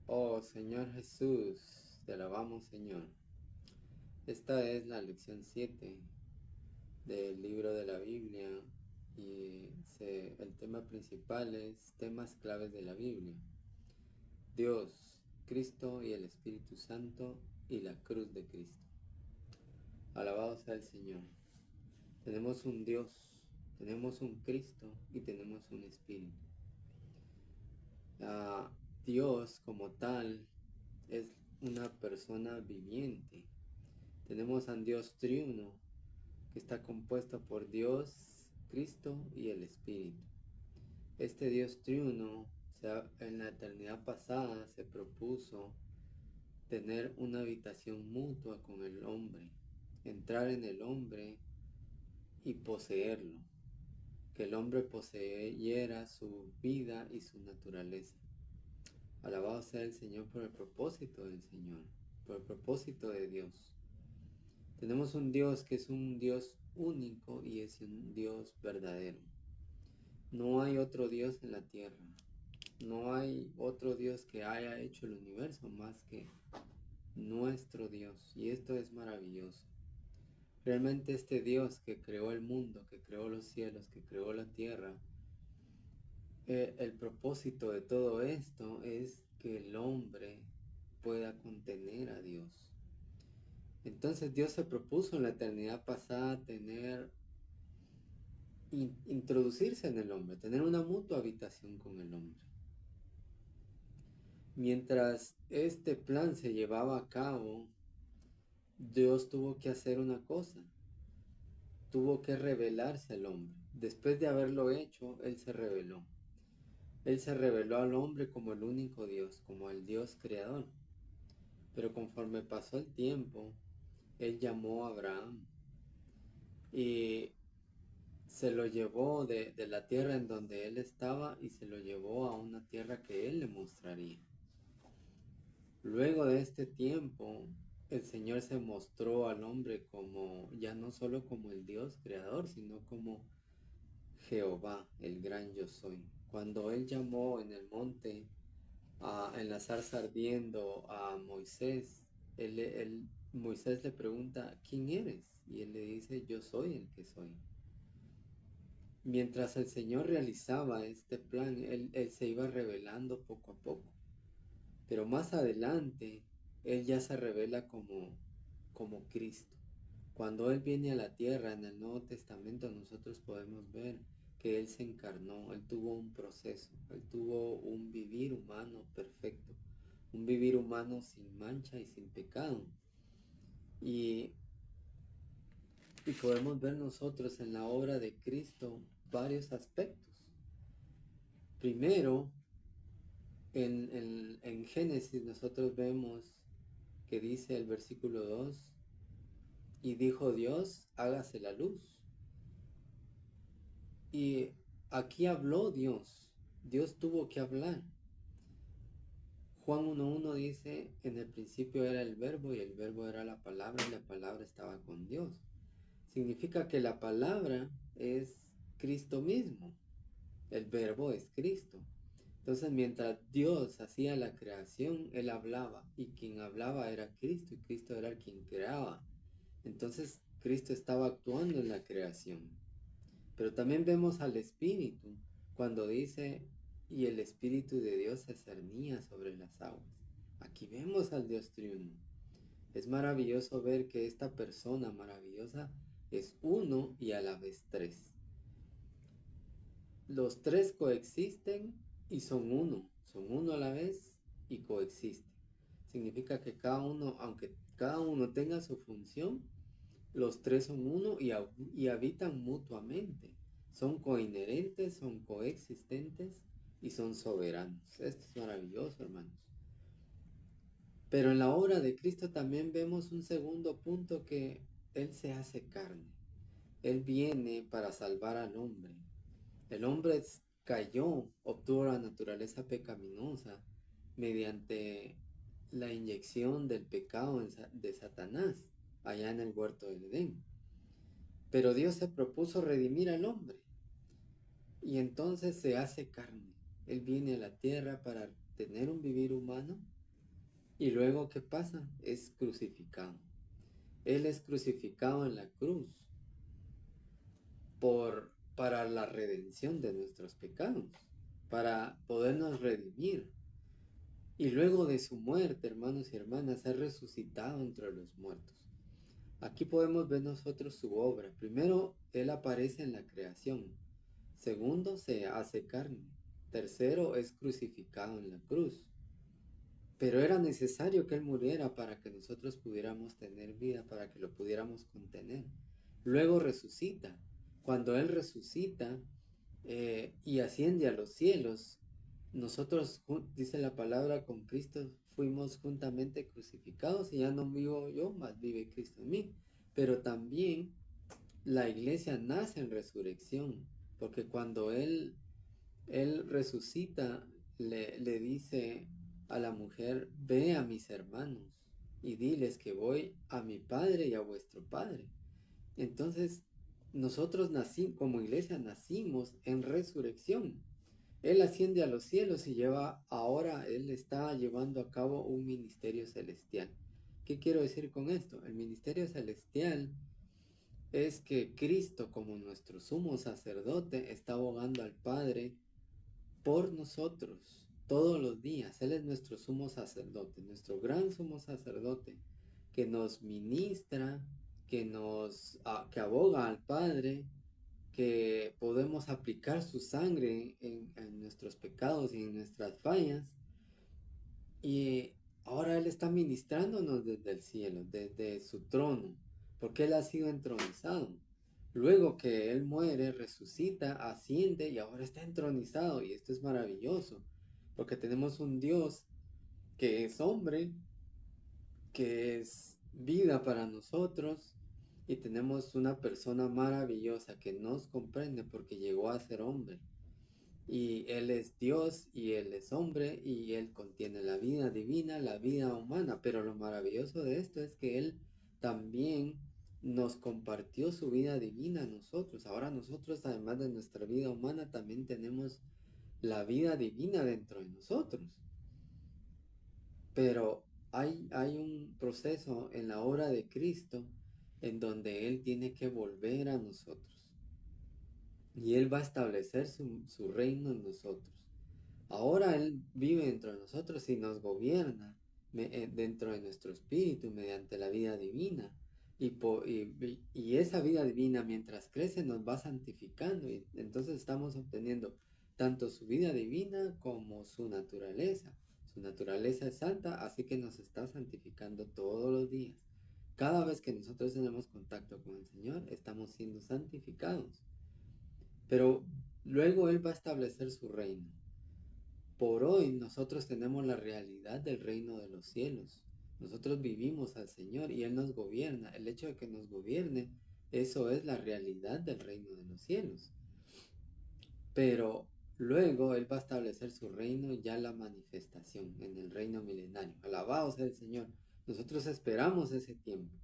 Oh Señor Jesús, te alabamos Señor. Esta es la lección 7 del libro de la Biblia y el tema principal es temas claves de la Biblia. Dios, Cristo y el Espíritu Santo y la cruz de Cristo. Alabado sea el Señor. Tenemos un Dios, tenemos un Cristo y tenemos un Espíritu. Ah, Dios como tal es una persona viviente. Tenemos a un Dios triuno que está compuesto por Dios, Cristo y el Espíritu. Este Dios triuno en la eternidad pasada se propuso tener una habitación mutua con el hombre, entrar en el hombre y poseerlo, que el hombre poseyera su vida y su naturaleza. Alabado sea el Señor por el propósito del Señor, por el propósito de Dios. Tenemos un Dios que es un Dios único y es un Dios verdadero. No hay otro Dios en la tierra. No hay otro Dios que haya hecho el universo más que nuestro Dios. Y esto es maravilloso. Realmente este Dios que creó el mundo, que creó los cielos, que creó la tierra, el propósito de todo esto es que el hombre pueda contener a Dios. Entonces Dios se propuso en la eternidad pasada introducirse en el hombre, tener una mutua habitación con el hombre. Mientras este plan se llevaba a cabo, Dios tuvo que hacer una cosa, tuvo que revelarse al hombre. Después de haberlo hecho, Él se reveló. Él se reveló al hombre como el único Dios, como el Dios creador. Pero conforme pasó el tiempo, Él llamó a Abraham y se lo llevó de la tierra en donde él estaba y se lo llevó a una tierra que él le mostraría. Luego de este tiempo, el Señor se mostró al hombre como, ya no solo como el Dios creador, sino como Jehová, el gran yo soy. Cuando él llamó en el monte, en la zarza ardiendo a Moisés, Moisés le pregunta, ¿quién eres? Y él le dice, yo soy el que soy. Mientras el Señor realizaba este plan, él se iba revelando poco a poco. Pero más adelante, Él ya se revela como Cristo. Cuando Él viene a la tierra en el Nuevo Testamento, nosotros podemos ver que Él se encarnó, Él tuvo un proceso, Él tuvo un vivir humano perfecto, un vivir humano sin mancha y sin pecado. Y, y podemos ver nosotros en la obra de Cristo varios aspectos. Primero, en Génesis nosotros vemos que dice el versículo 2, y dijo Dios, hágase la luz. Y aquí habló Dios, Dios tuvo que hablar. Juan 1.1 dice, en el principio era el verbo y el verbo era la palabra y la palabra estaba con Dios. Significa que la palabra es Cristo mismo, el verbo es Cristo. Entonces, mientras Dios hacía la creación, Él hablaba, y quien hablaba era Cristo, y Cristo era quien creaba. Entonces, Cristo estaba actuando en la creación. Pero también vemos al Espíritu, cuando dice, y el Espíritu de Dios se cernía sobre las aguas. Aquí vemos al Dios triuno. Es maravilloso ver que esta persona maravillosa es uno y a la vez tres. Los tres coexisten y son uno a la vez y coexisten. Significa que cada uno, aunque cada uno tenga su función, los tres son uno y habitan mutuamente. Son coinherentes, son coexistentes y son soberanos. Esto es maravilloso, hermanos. Pero en la obra de Cristo también vemos un segundo punto, que Él se hace carne. Él viene para salvar al hombre. El hombre cayó, obtuvo la naturaleza pecaminosa mediante la inyección del pecado de Satanás allá en el huerto del Edén. Pero Dios se propuso redimir al hombre y entonces se hace carne. Él viene a la tierra para tener un vivir humano Y luego, ¿qué pasa? Es crucificado. Él es crucificado en la cruz para la redención de nuestros pecados, para podernos redimir. Y luego de su muerte, hermanos y hermanas, ha resucitado entre los muertos. Aquí podemos ver nosotros su obra. Primero, Él aparece en la creación. Segundo, se hace carne. Tercero, es crucificado en la cruz. Pero era necesario que Él muriera para que nosotros pudiéramos tener vida, para que lo pudiéramos contener. Luego resucita. Cuando Él resucita y asciende a los cielos, nosotros, dice la palabra, con Cristo fuimos juntamente crucificados y ya no vivo yo, mas vive Cristo en mí. Pero también la iglesia nace en resurrección, porque cuando él resucita, le dice a la mujer, ve a mis hermanos y diles que voy a mi Padre y a vuestro Padre. Entonces, nosotros como iglesia nacimos en resurrección. Él asciende a los cielos y ahora Él está llevando a cabo un ministerio celestial. ¿Qué quiero decir con esto? El ministerio celestial es que Cristo, como nuestro sumo sacerdote, está abogando al Padre por nosotros todos los días. Él es nuestro sumo sacerdote, nuestro gran sumo sacerdote, que nos ministra, que aboga al Padre, que podemos aplicar su sangre en nuestros pecados y en nuestras fallas. Y ahora Él está ministrándonos desde el cielo, desde su trono, porque Él ha sido entronizado. Luego que Él muere, resucita, asciende y ahora está entronizado. Y esto es maravilloso, porque tenemos un Dios que es hombre, que es vida para nosotros, y tenemos una persona maravillosa que nos comprende porque llegó a ser hombre. Y Él es Dios y Él es hombre y Él contiene la vida divina, la vida humana. Pero lo maravilloso de esto es que Él también nos compartió su vida divina a nosotros. Ahora nosotros, además de nuestra vida humana, también tenemos la vida divina dentro de nosotros. Pero hay un proceso en la obra de Cristo en donde Él tiene que volver a nosotros. Y Él va a establecer su reino en nosotros. Ahora Él vive dentro de nosotros y nos gobierna dentro de nuestro espíritu mediante la vida divina. Y esa vida divina, mientras crece, nos va santificando. Y entonces estamos obteniendo tanto su vida divina como su naturaleza. Su naturaleza es santa, así que nos está santificando todos los días. Cada vez que nosotros tenemos contacto con el Señor, estamos siendo santificados. Pero luego Él va a establecer su reino. Por hoy nosotros tenemos la realidad del reino de los cielos. Nosotros vivimos al Señor y Él nos gobierna. El hecho de que nos gobierne, eso es la realidad del reino de los cielos. Pero luego Él va a establecer su reino y ya la manifestación en el reino milenario. Alabado sea el Señor. Nosotros esperamos ese tiempo.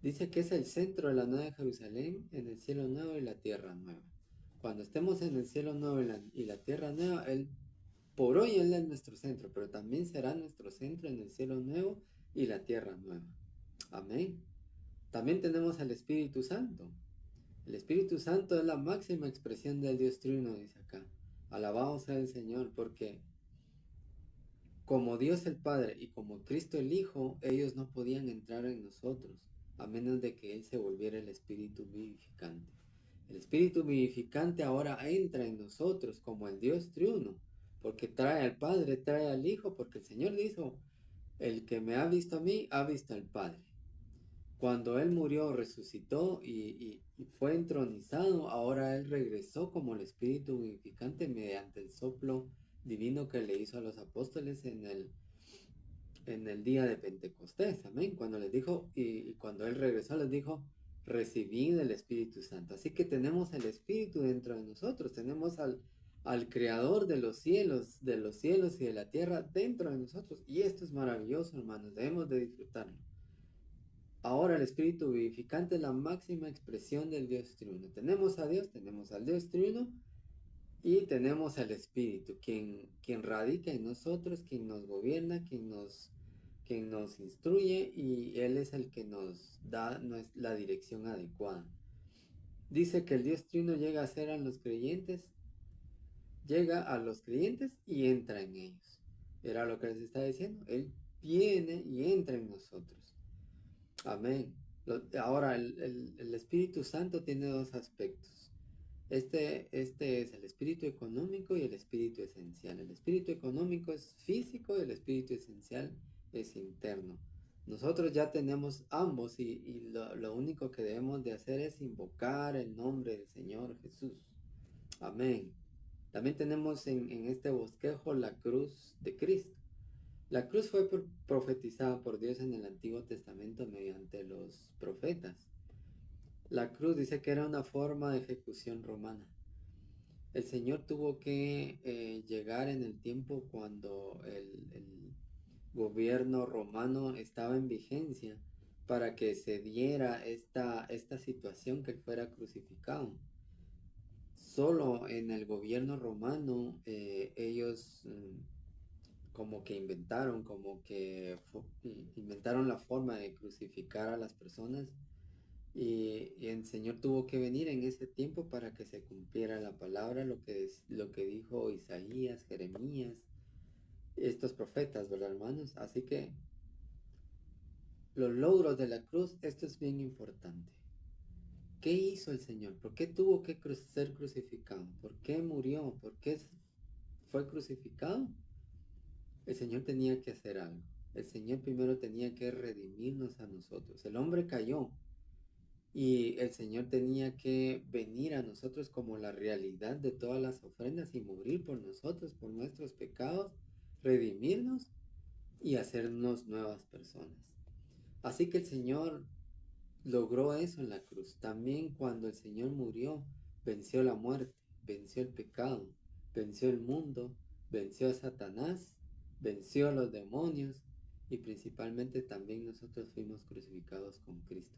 Dice que es el centro de la nueva Jerusalén, en el cielo nuevo y la tierra nueva. Cuando estemos en el cielo nuevo y la tierra nueva, por hoy Él es nuestro centro, pero también será nuestro centro en el cielo nuevo y la tierra nueva. Amén. También tenemos al Espíritu Santo. El Espíritu Santo es la máxima expresión del Dios Trino, dice acá. Alabado sea el Señor, porque como Dios el Padre y como Cristo el Hijo, ellos no podían entrar en nosotros, a menos de que Él se volviera el Espíritu vivificante. El Espíritu vivificante ahora entra en nosotros como el Dios Triuno, porque trae al Padre, trae al Hijo, porque el Señor dijo, el que me ha visto a mí, ha visto al Padre. Cuando Él murió, resucitó y fue entronizado, ahora Él regresó como el Espíritu vivificante mediante el soplo divino que le hizo a los apóstoles en el día de Pentecostés, amén. Cuando les dijo, y cuando Él regresó, les dijo, recibid el Espíritu Santo. Así que tenemos el Espíritu dentro de nosotros, tenemos al Creador de los cielos y de la tierra dentro de nosotros. Y esto es maravilloso, hermanos, debemos de disfrutarlo. Ahora el Espíritu vivificante es la máxima expresión del Dios Triuno. Tenemos a Dios, tenemos al Dios Triuno y tenemos al Espíritu, quien radica en nosotros, quien nos gobierna, quien nos quien nos instruye y Él es el que nos da la dirección adecuada. Dice que el Dios Trino llega a ser a los creyentes, llega a los creyentes y entra en ellos. Era lo que les está diciendo. Él viene y entra en nosotros. Amén. Ahora, el Espíritu Santo tiene dos aspectos. Este es el espíritu económico y el espíritu esencial. El espíritu económico es físico y el espíritu esencial es interno. Nosotros ya tenemos ambos y lo único que debemos de hacer es invocar el nombre del Señor Jesús. Amén. También tenemos en este bosquejo la cruz de Cristo. La cruz fue profetizada por Dios en el Antiguo Testamento mediante los profetas. La cruz dice que era una forma de ejecución romana. El Señor tuvo que llegar en el tiempo cuando el gobierno romano estaba en vigencia para que se diera esta situación que fuera crucificado. Solo en el gobierno romano ellos como que inventaron la forma de crucificar a las personas y el Señor tuvo que venir en ese tiempo para que se cumpliera la palabra, lo que dijo Isaías, Jeremías, estos profetas, ¿verdad, hermanos? Así que los logros de la cruz, esto es bien importante. ¿Qué hizo el Señor? ¿Por qué tuvo que ser crucificado? ¿Por qué murió? ¿Por qué fue crucificado? El Señor tenía que hacer algo. El Señor primero tenía que redimirnos a nosotros. El hombre cayó y el Señor tenía que venir a nosotros como la realidad de todas las ofrendas y morir por nosotros, por nuestros pecados, redimirnos y hacernos nuevas personas. Así que el Señor logró eso en la cruz. También cuando el Señor murió, venció la muerte, venció el pecado, venció el mundo, venció a Satanás, venció a los demonios y principalmente también nosotros fuimos crucificados con Cristo.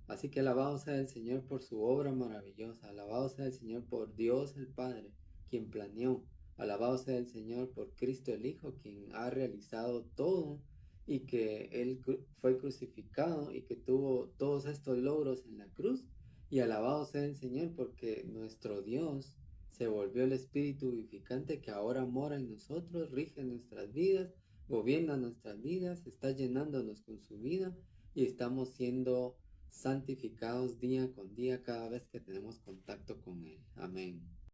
Así que alabado sea el Señor por su obra maravillosa, alabado sea el Señor por Dios el Padre, quien planeó, alabado sea el Señor por Cristo el Hijo, quien ha realizado todo y que Él fue crucificado y que tuvo todos estos logros en la cruz. Y alabado sea el Señor porque nuestro Dios se volvió el Espíritu vivificante que ahora mora en nosotros, rige nuestras vidas, gobierna nuestras vidas, está llenándonos con su vida y estamos siendo santificados día con día cada vez que tenemos contacto con Él. Amén.